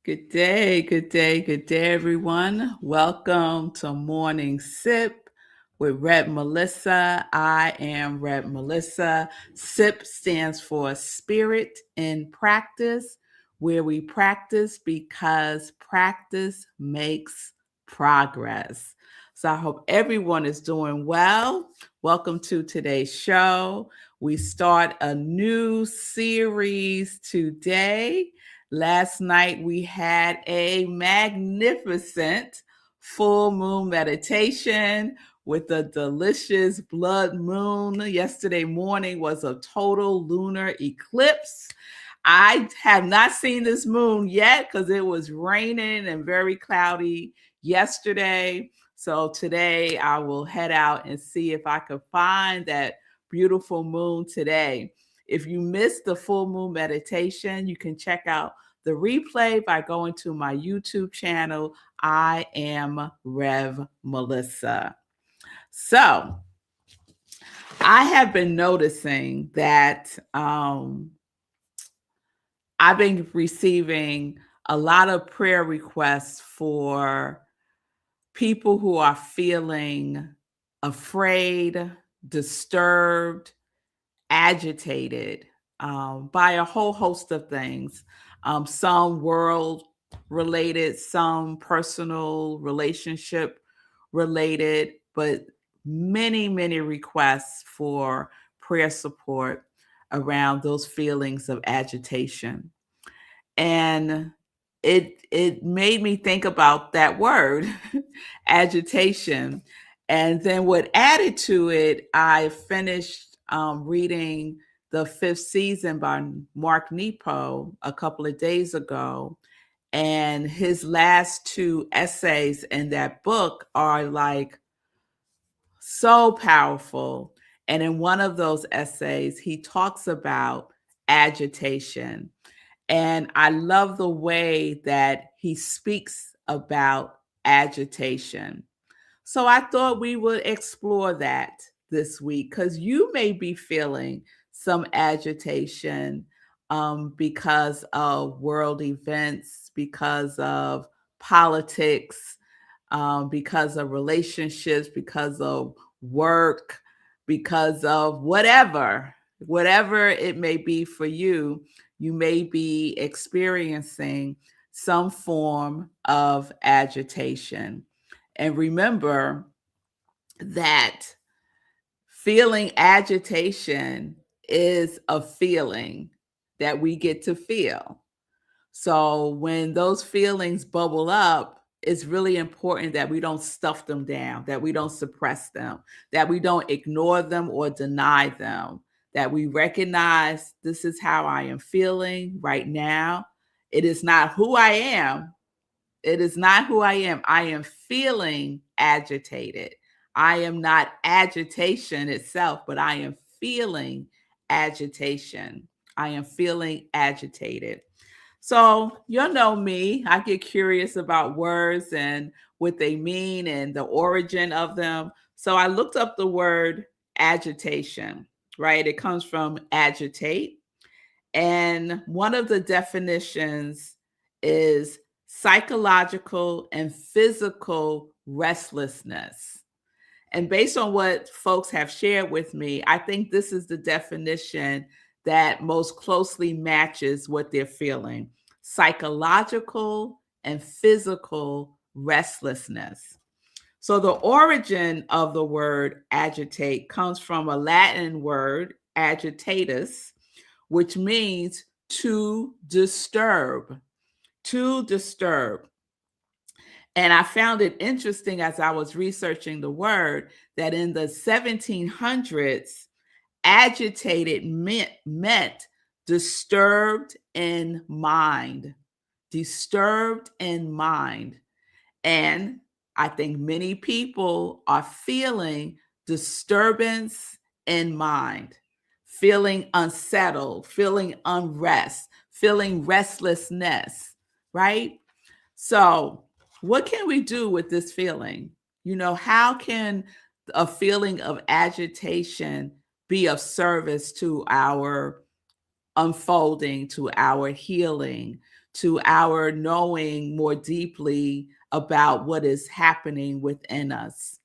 Good day, everyone. Welcome to Morning Sip with Rep Melissa. I am Rep Melissa. SIP stands for Spirit in Practice, where we practice because practice makes progress. So I hope everyone is doing well. Welcome to today's show. We start a new series today. Last night we had a magnificent full moon meditation with a delicious blood moon. Yesterday morning was a total lunar eclipse. I have not seen this moon yet because it was raining and very cloudy yesterday. So today I will head out and see if I could find that beautiful moon today. If you missed the full moon meditation, you can check out the replay by going to my YouTube channel. I am Rev Melissa. So I have been noticing that I've been receiving a lot of prayer requests for people who are feeling afraid, disturbed, agitated by a whole host of things, some world related, some personal relationship related, but many requests for prayer support around those feelings of agitation. And it made me think about that word, agitation. And then what added to it, I finished reading the 5th season by Mark Nepo a couple of days ago. And his last 2 essays in that book are like so powerful. And in one of those essays, he talks about agitation. And I love the way that he speaks about agitation. So I thought we would explore that this week because you may be feeling some agitation because of world events, because of politics, because of relationships, because of work, because of whatever it may be for you. You may be experiencing some form of agitation. And remember that feeling agitation is a feeling that we get to feel. So when those feelings bubble up, it's really important that we don't stuff them down, that we don't suppress them, that we don't ignore them or deny them, that we recognize this is how I am feeling right now. It is not who I am. It is not who I am. I am feeling agitated. I am not agitation itself, but I am feeling agitation. I am feeling agitated. So, you'll know me. I get curious about words and what they mean and the origin of them. So, I looked up the word agitation, right? It comes from agitate. And one of the definitions is psychological and physical restlessness. And based on what folks have shared with me, I think this is the definition that most closely matches what they're feeling: psychological and physical restlessness. So the origin of the word agitate comes from a Latin word, agitatus, which means to disturb, to disturb. And I found it interesting as I was researching the word that in the 1700s, agitated meant disturbed in mind, disturbed in mind. And I think many people are feeling disturbance in mind, feeling unsettled, feeling unrest, feeling restlessness, right? So, what can we do with this feeling? How can a feeling of agitation be of service to our unfolding, to our healing, to our knowing more deeply about what is happening within us.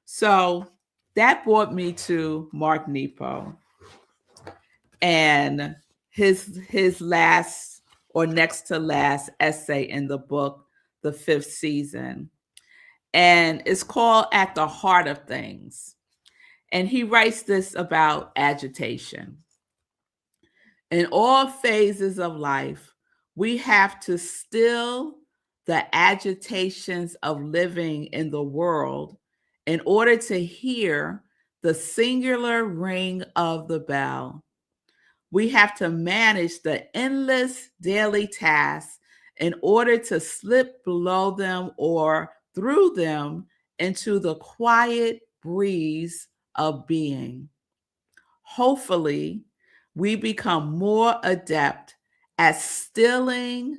So that brought me to Mark Nepo and his last or next to last essay in the book, The Fifth Season. And it's called At the Heart of Things. And he writes this about agitation. In all phases of life, we have to still the agitations of living in the world in order to hear the singular ring of the bell. We have to manage the endless daily tasks in order to slip below them or through them into the quiet breeze of being. Hopefully, we become more adept at stilling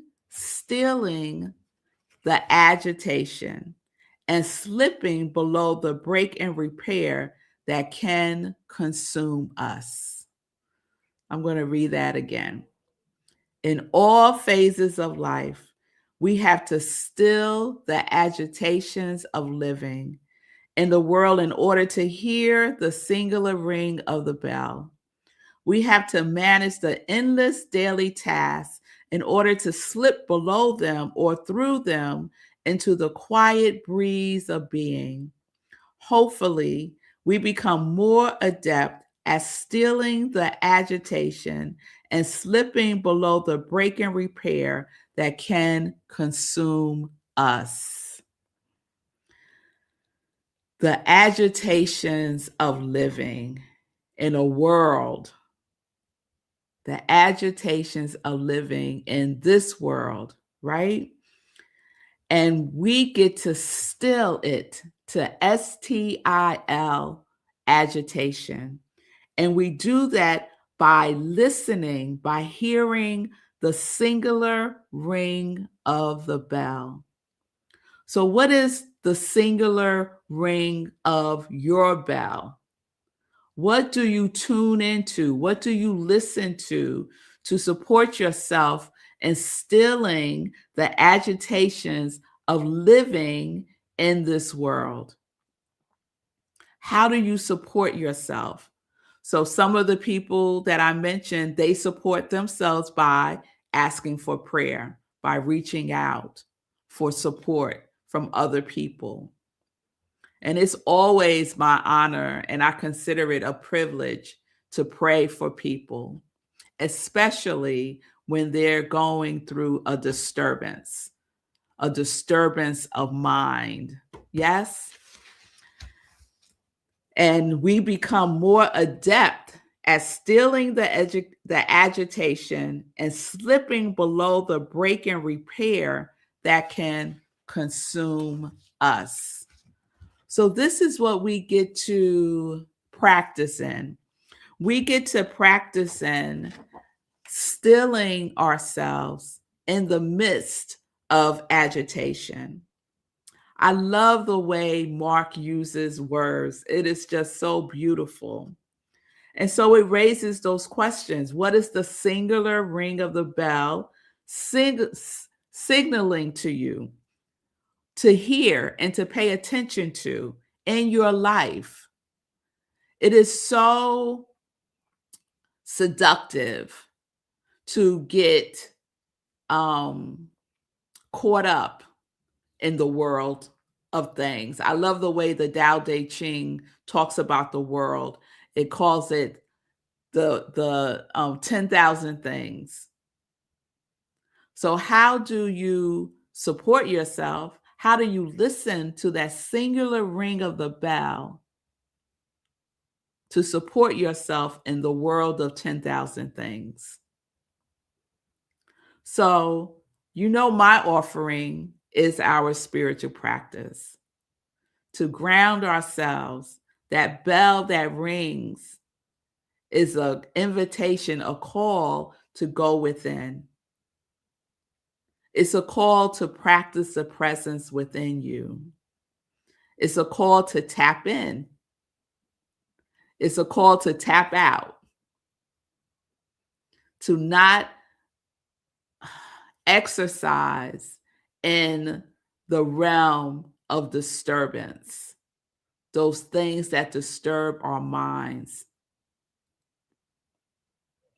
the agitation and slipping below the break and repair that can consume us. I'm going to read that again. In all phases of life, we have to still the agitations of living in the world in order to hear the singular ring of the bell. We have to manage the endless daily tasks in order to slip below them or through them into the quiet breeze of being. Hopefully, we become more adept at stilling the agitation and slipping below the break and repair that can consume us. The agitations of living in a world, the agitations of living in this world, right? And we get to still it, to STIL, agitation. And we do that by listening, by hearing the singular ring of the bell. So, what is the singular ring of your bell? What do you tune into? What do you listen to support yourself in stilling the agitations of living in this world? How do you support yourself? So some of the people that I mentioned, they support themselves by asking for prayer, by reaching out for support from other people. And it's always my honor, and I consider it a privilege to pray for people, especially when they're going through a disturbance of mind. Yes? And we become more adept at stilling the agitation and slipping below the break and repair that can consume us. So this is what we get to practice in. We get to practice in stilling ourselves in the midst of agitation. I love the way Mark uses words. It is just so beautiful. And so it raises those questions. What is the singular ring of the bell signaling to you to hear and to pay attention to in your life? It is so seductive to get caught up in the world of things. I love the way the Tao Te Ching talks about the world. It calls it the 10,000 things. So how do you support yourself? How do you listen to that singular ring of the bell to support yourself in the world of 10,000 things? So, my offering is our spiritual practice to ground ourselves. That bell that rings is an invitation, a call to go within. It's a call to practice the presence within you. It's a call to tap in. It's a call to tap out, to not exercise in the realm of disturbance, those things that disturb our minds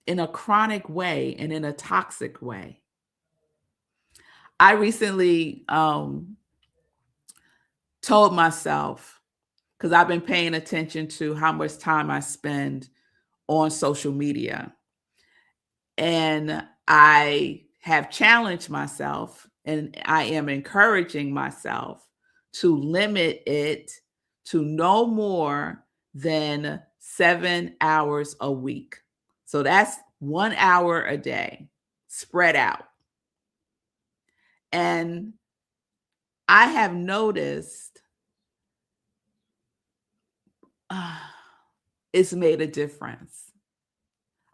in a chronic way and in a toxic way. I recently told myself, because I've been paying attention to how much time I spend on social media, and I have challenged myself and I am encouraging myself to limit it to no more than 7 hours a week. So that's 1 hour a day spread out. And I have noticed it's made a difference.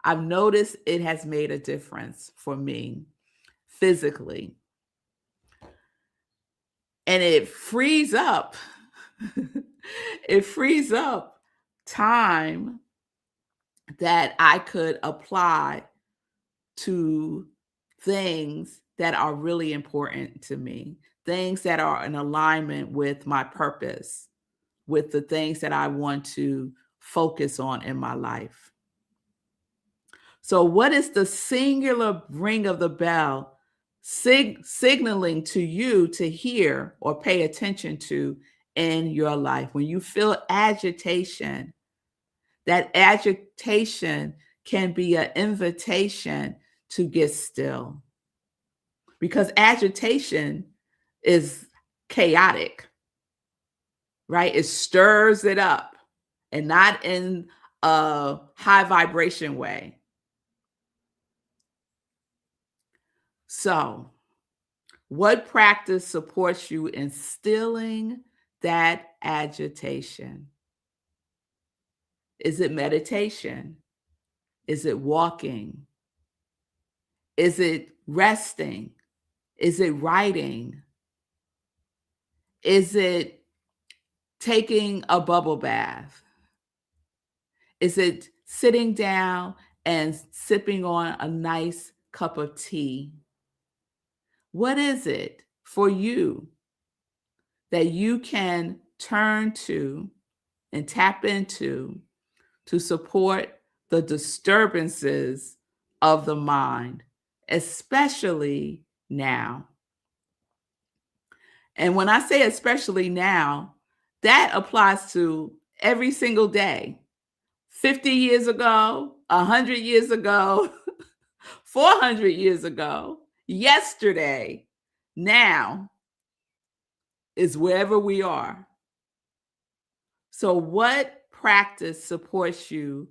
I've noticed it has made a difference for me physically. And it frees up it frees up time that I could apply to things that are really important to me, things that are in alignment with my purpose, with the things that I want to focus on in my life. So, what is the singular ring of the bell signaling to you to hear or pay attention to in your life? When you feel agitation, that agitation can be an invitation to get still, because agitation is chaotic, right? It stirs it up, and not in a high vibration way. So, what practice supports you in stilling that agitation? Is it meditation? Is it walking? Is it resting? Is it writing? Is it taking a bubble bath? Is it sitting down and sipping on a nice cup of tea? What is it for you that you can turn to and tap into to support the disturbances of the mind, especially now? And when I say especially now, that applies to every single day. 50 years ago, 100 years ago, 400 years ago, yesterday, now is wherever we are. So, what practice supports you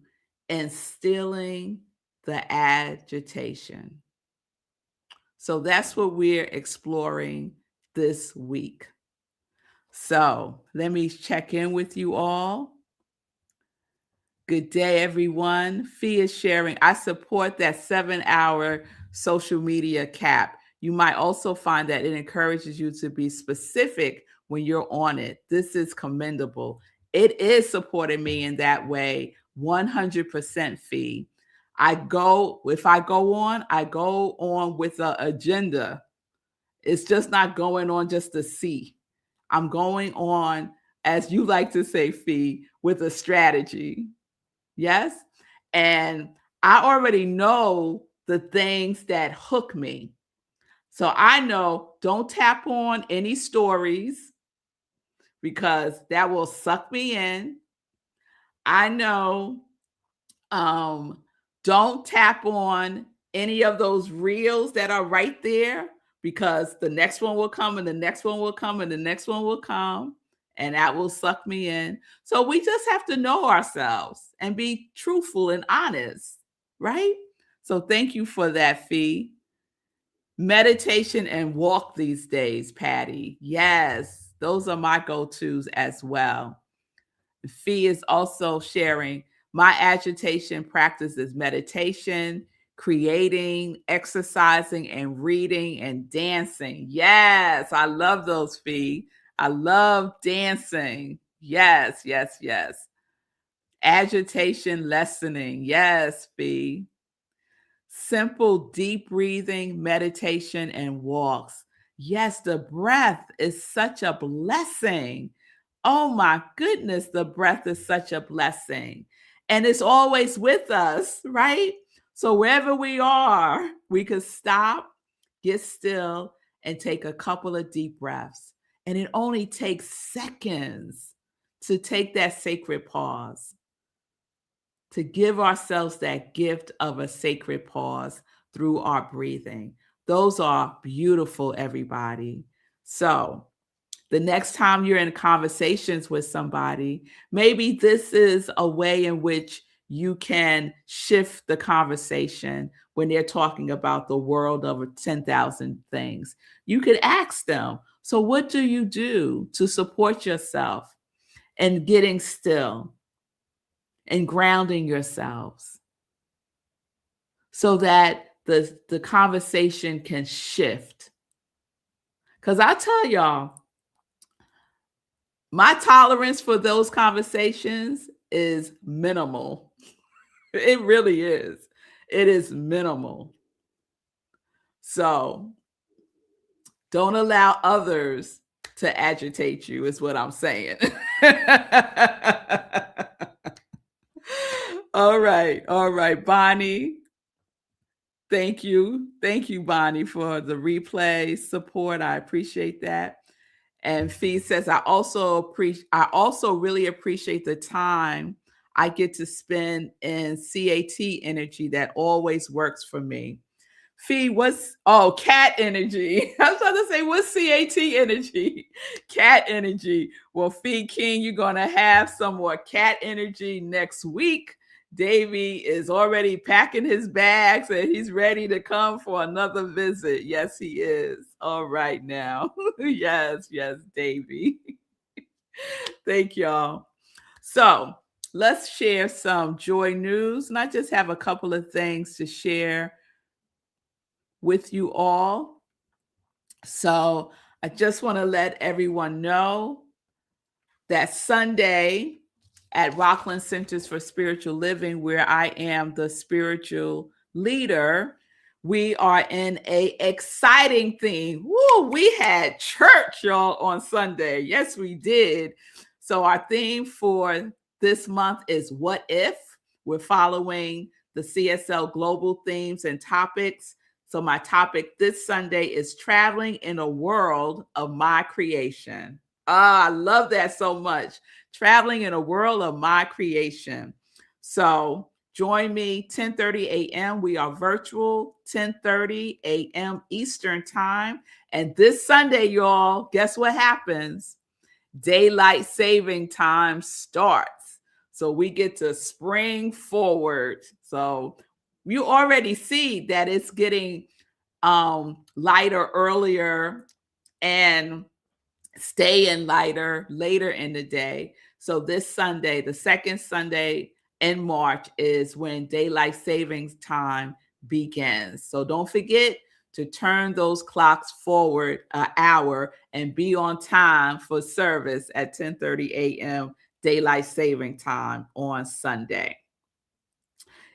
in stilling the agitation? So, that's what we're exploring this week. So, let me check in with you all. Good day, everyone. Fee is sharing. I support that 7-hour social media cap. You might also find that it encourages you to be specific when you're on it. This is commendable. It is supporting me in that way, 100% Fee. If I go on with an agenda. It's just not going on just to see. I'm going on, as you like to say, Fee, with a strategy. Yes. And I already know the things that hook me. So I know, don't tap on any stories because that will suck me in. I know, don't tap on any of those reels that are right there, because the next one will come and the next one will come and the next one will come, and that will suck me in. So we just have to know ourselves and be truthful and honest, right? So thank you for that, Fee. Meditation and walk these days, Patty. Yes, those are my go-tos as well. Fee is also sharing, my agitation practice is meditation, creating, exercising, and reading and dancing. Yes, I love those, Fee. I love dancing. Yes, yes, yes. Agitation lessening. Yes, Fee. simple, deep breathing, meditation, and walks. Yes, the breath is such a blessing. Oh my goodness, the breath is such a blessing. And it's always with us, right? So wherever we are, we could stop, get still, and take a couple of deep breaths. And it only takes seconds to take that sacred pause, to give ourselves that gift of a sacred pause through our breathing. Those are beautiful, everybody. So, the next time you're in conversations with somebody, maybe this is a way in which you can shift the conversation when they're talking about the world of 10,000 things. You could ask them, so what do you do to support yourself and getting still and grounding yourselves so that the conversation can shift? Because I tell y'all, my tolerance for those conversations is minimal. It really is. It is minimal. So don't allow others to agitate you, is what I'm saying. All right, Bonnie. Thank you. Thank you, Bonnie, for the replay support. I appreciate that. And Fee says, I also really appreciate the time I get to spend in CAT energy that always works for me. Fee, cat energy. I was about to say, what's CAT energy? Cat energy. Well, Fee King, you're going to have some more cat energy next week. Davey is already packing his bags and he's ready to come for another visit. Yes, he is. All right now. yes, Davey. Thank y'all. So let's share some joy news. And I just have a couple of things to share with you all. So I just want to let everyone know that Sunday at Rockland Centers for Spiritual Living, where I am the spiritual leader, we are in an exciting theme. Woo, we had church, y'all, on Sunday. Yes, we did. So our theme for this month is What If? We're following the CSL Global themes and topics. So my topic this Sunday is traveling in a world of my creation. I love that so much. Traveling in a world of my creation. So join me 10:30 a.m. We are virtual, 10:30 a.m. Eastern time. And this Sunday, y'all, guess what happens? Daylight saving time starts. So we get to spring forward. So you already see that it's getting lighter earlier and staying lighter later in the day. So this Sunday, the second Sunday in March, is when daylight savings time begins. So don't forget to turn those clocks forward an hour and be on time for service at 10:30 a.m. daylight saving time on Sunday.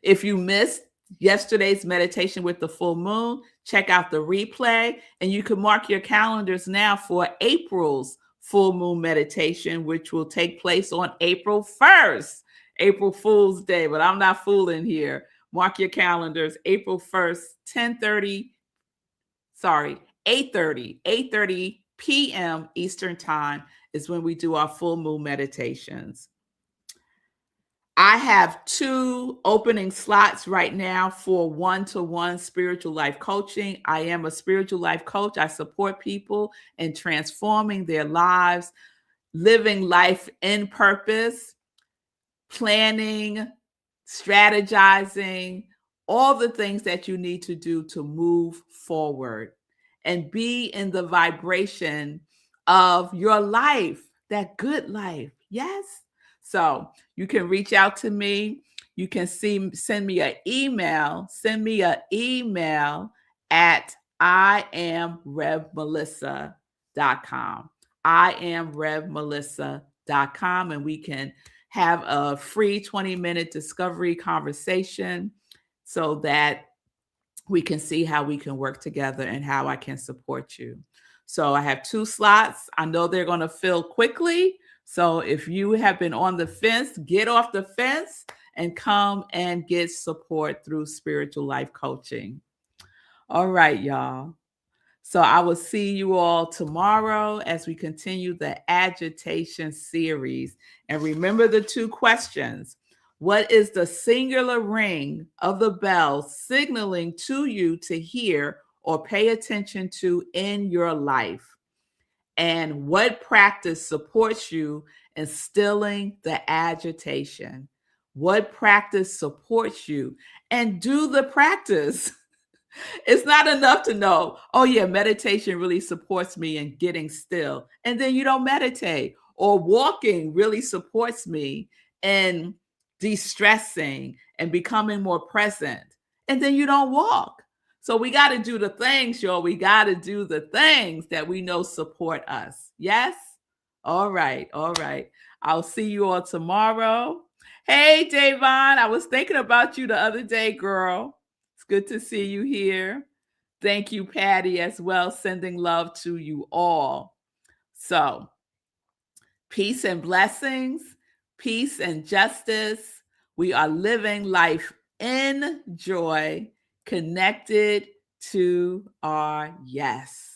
If you missed yesterday's meditation with the full moon, check out the replay, and you can mark your calendars now for April's full moon meditation, which will take place on April 1st, April Fool's Day, but I'm not fooling here. Mark your calendars, April 1st, 8:30 p.m. Eastern time is when we do our full moon meditations. I have 2 opening slots right now for one-to-one spiritual life coaching. I am a spiritual life coach. I support people in transforming their lives, living life in purpose, planning, strategizing, all the things that you need to do to move forward and be in the vibration of your life, that good life. Yes? So you can reach out to me. You can send me an email. Send me an email at iamrevmelissa.com. iamrevmelissa.com, and we can have a free 20-minute discovery conversation so that we can see how we can work together and how I can support you. So I have 2 slots. I know they're going to fill quickly. So if you have been on the fence, get off the fence and come and get support through spiritual life coaching. All right, y'all. So I will see you all tomorrow as we continue the agitation series. And remember the 2 questions. What is the singular ring of the bell signaling to you to hear or pay attention to in your life? And what practice supports you in stilling the agitation? What practice supports you? And do the practice. It's not enough to know, oh, yeah, meditation really supports me in getting still. And then you don't meditate. Or walking really supports me in de stressing and becoming more present. And then you don't walk. So we got to do the things, y'all. We got to do the things that we know support us. Yes? All right. All right. I'll see you all tomorrow. Hey, Davon, I was thinking about you the other day, girl. It's good to see you here. Thank you, Patty, as well. Sending love to you all. So, peace and blessings, peace and justice. We are living life in joy, connected to our yes.